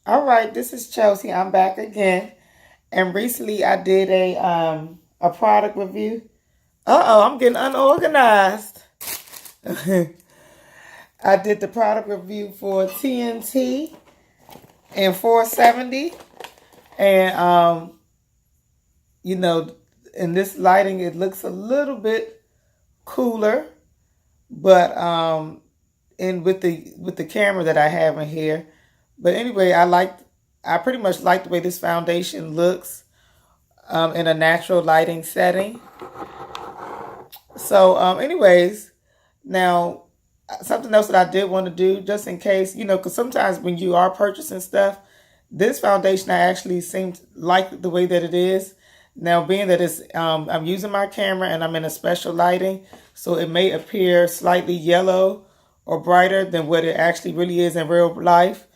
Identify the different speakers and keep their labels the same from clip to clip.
Speaker 1: All right, this is Chelsea. I'm back again. And recently I did a product review. Uh-oh, I'm getting unorganized. I did the product review for TNT and 470. And you know, in this lighting it looks a little bit cooler, but and with the camera that I have in here. But anyway, I pretty much like the way this foundation looks in a natural lighting setting. So anyways, now something else that I did want to do, just in case, because sometimes when you are purchasing stuff, this foundation I actually seem to like the way that it is. Now, being that I'm using my camera and I'm in a special lighting, so it may appear slightly yellow or brighter than what it actually really is in real life.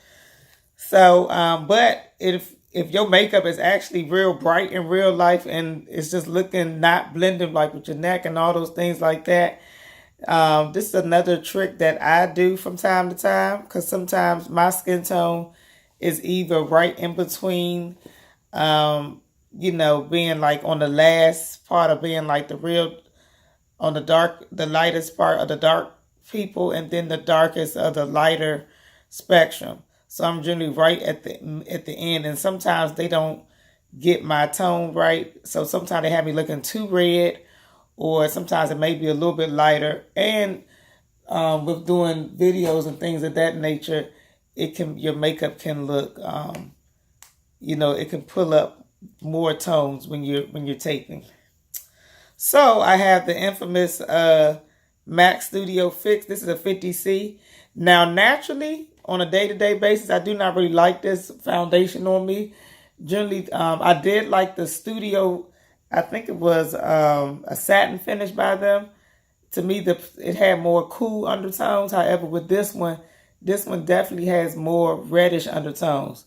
Speaker 1: So, but if your makeup is actually real bright in real life and it's just looking not blending like with your neck and all those things like that, this is another trick that I do from time to time, because sometimes my skin tone is either right in between, being like on the last part of being like on the lightest part of the dark people, and then the darkest of the lighter spectrum. So I'm generally right at the end, and sometimes they don't get my tone right. So sometimes they have me looking too red, or sometimes it may be a little bit lighter. And with doing videos and things of that nature, your makeup can look, it can pull up more tones when you're taping. So I have the infamous MAC Studio Fix. This is a 50C. Now, naturally, on a day-to-day basis, I do not really like this foundation on me. Generally, I did like the Studio, I think it was a satin finish by them. To me, it had more cool undertones. However, with this one definitely has more reddish undertones.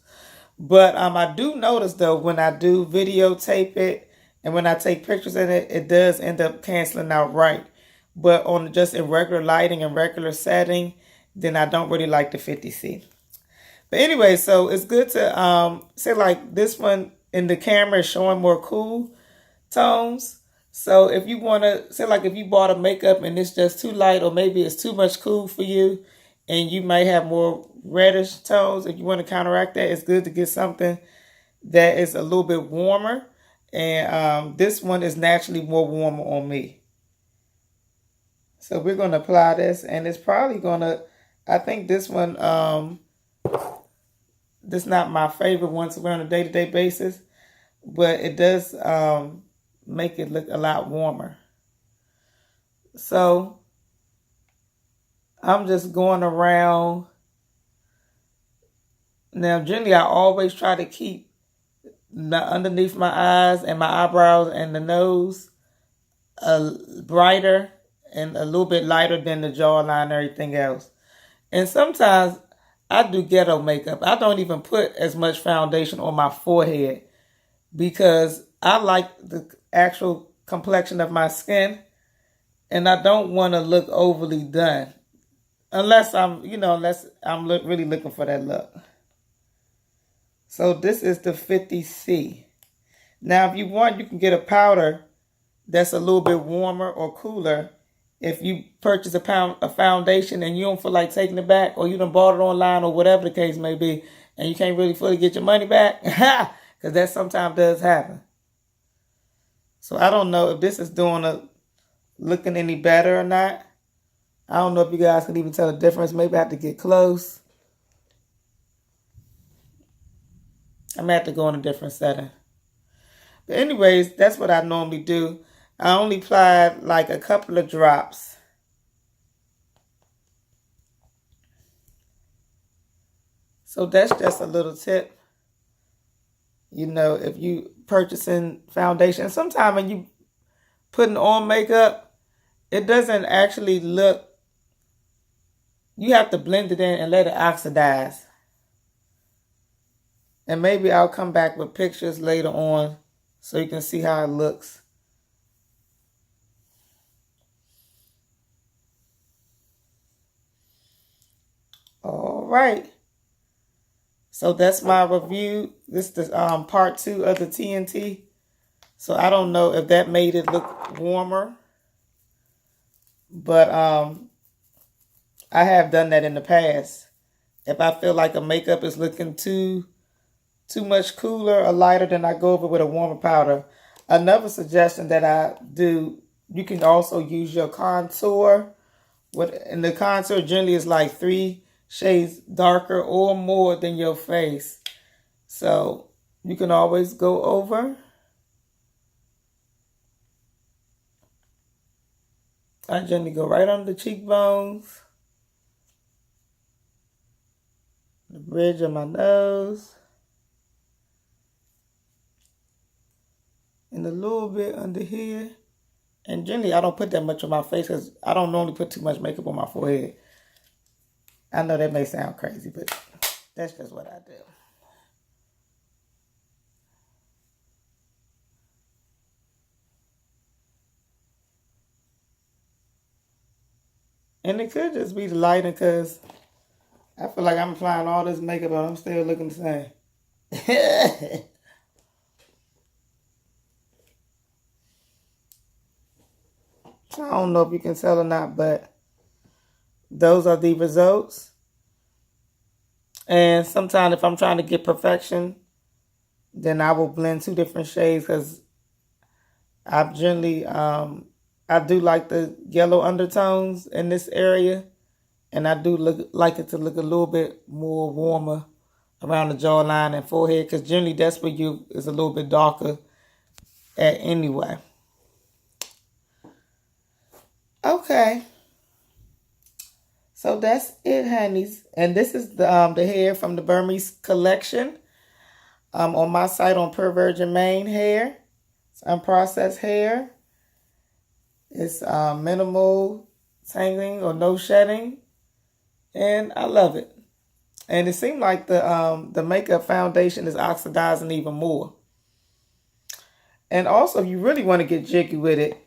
Speaker 1: But I do notice, though, when I do videotape it and when I take pictures in it, it does end up canceling out right. But on just in regular lighting and regular setting, then I don't really like the 50C. But anyway, so it's good to say like this one in the camera is showing more cool tones. So if you want to say like if you bought a makeup and it's just too light, or maybe it's too much cool for you and you might have more reddish tones, if you want to counteract that, it's good to get something that is a little bit warmer. And this one is naturally more warmer on me. So we're going to apply this, and it's probably going to, I think this one, this is not my favorite one to wear on a day-to-day basis, but it does make it look a lot warmer. So I'm just going around. Now, generally, I always try to keep underneath my eyes and my eyebrows and the nose brighter and a little bit lighter than the jawline and everything else. And sometimes I do ghetto makeup. I don't even put as much foundation on my forehead because I like the actual complexion of my skin, and I don't want to look overly done unless I'm really looking for that look. So this is the 50C. Now, if you want, you can get a powder that's a little bit warmer or cooler. If you purchase a foundation and you don't feel like taking it back, or you done bought it online or whatever the case may be, and you can't really fully get your money back, because that sometimes does happen. So I don't know if this is looking any better or not. I don't know if you guys can even tell the difference. Maybe I have to get close. I'm going to have to go in a different setting. But anyways, that's what I normally do. I only applied like a couple of drops. So that's just a little tip. If you purchasing foundation, sometimes when you putting on makeup, it doesn't actually look, you have to blend it in and let it oxidize. And maybe I'll come back with pictures later on so you can see how it looks. All right. So that's my review. This is part 2 of the TNT. So I don't know if that made it look warmer. But I have done that in the past. If I feel like a makeup is looking too much cooler or lighter, then I go over with a warmer powder. Another suggestion that I do, you can also use your contour. And the contour generally is like 3 shades darker or more than your face. So you can always go over. I generally go right under the cheekbones, the bridge of my nose, and a little bit under here. And generally, I don't put that much on my face because I don't normally put too much makeup on my forehead. I know that may sound crazy, but that's just what I do. And it could just be the lighting because I feel like I'm applying all this makeup but I'm still looking the same. So I don't know if you can tell or not, but those are the results. And sometimes if I'm trying to get perfection, then I will blend 2 different shades because I generally, I do like the yellow undertones in this area. And I do like it to look a little bit more warmer around the jawline and forehead because generally that's where you is a little bit darker at anyway. Okay. So that's it, honeys. And this is the hair from the Burmese collection. On my site on Pure Virgin Mane hair. It's unprocessed hair. It's minimal tangling or no shedding. And I love it. And it seemed like the makeup foundation is oxidizing even more. And also, if you really want to get jiggy with it,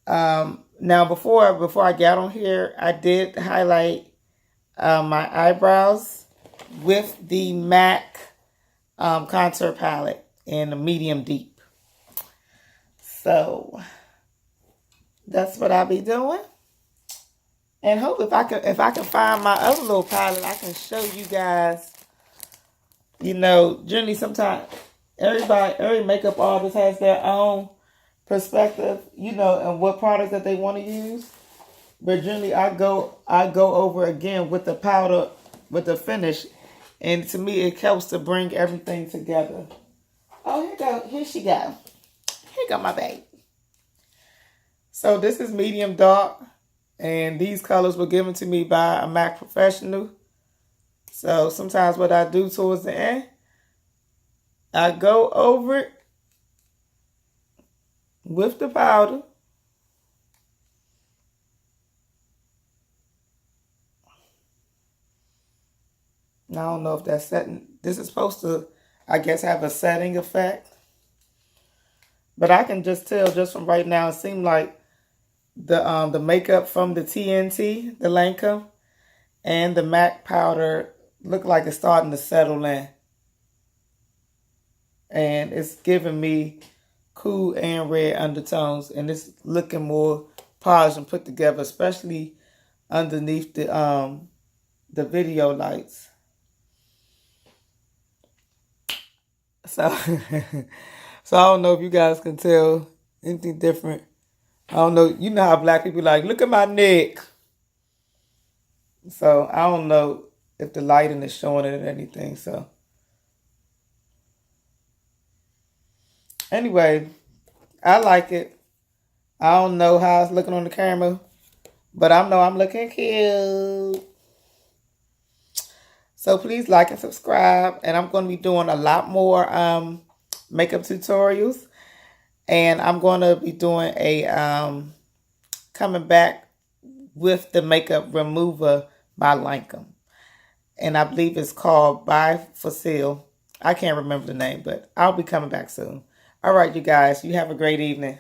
Speaker 1: now before I got on here, I did highlight my eyebrows with the MAC contour palette in the medium deep. So that's what I'll be doing. And hope if I can find my other little palette, I can show you guys. You know, generally sometimes every makeup artist has their own perspective, you know, and what products that they want to use. But generally I go over again with the powder, with the finish. And to me it helps to bring everything together. Oh, here she go. Here go my babe. So this is medium dark. And these colors were given to me by a MAC professional. So sometimes what I do towards the end, I go over it with the powder. Now, I don't know if that's setting. This is supposed to, I guess, have a setting effect. But I can just tell just from right now, it seemed like the makeup from the TNT, the Lancome, and the MAC powder look like it's starting to settle in. And it's giving me cool and red undertones. And it's looking more polished and put together, especially underneath the video lights. So, so I don't know if you guys can tell anything different. I don't know. You know how black people like, look at my neck. So I don't know if the lighting is showing it or anything. So anyway, I like it. I don't know how it's looking on the camera, but I know I'm looking cute. So please like and subscribe. And I'm going to be doing a lot more makeup tutorials. And I'm going to be doing a coming back with the makeup remover by Lancome. And I believe it's called Bifacil. I can't remember the name, but I'll be coming back soon. All right, you guys. You have a great evening.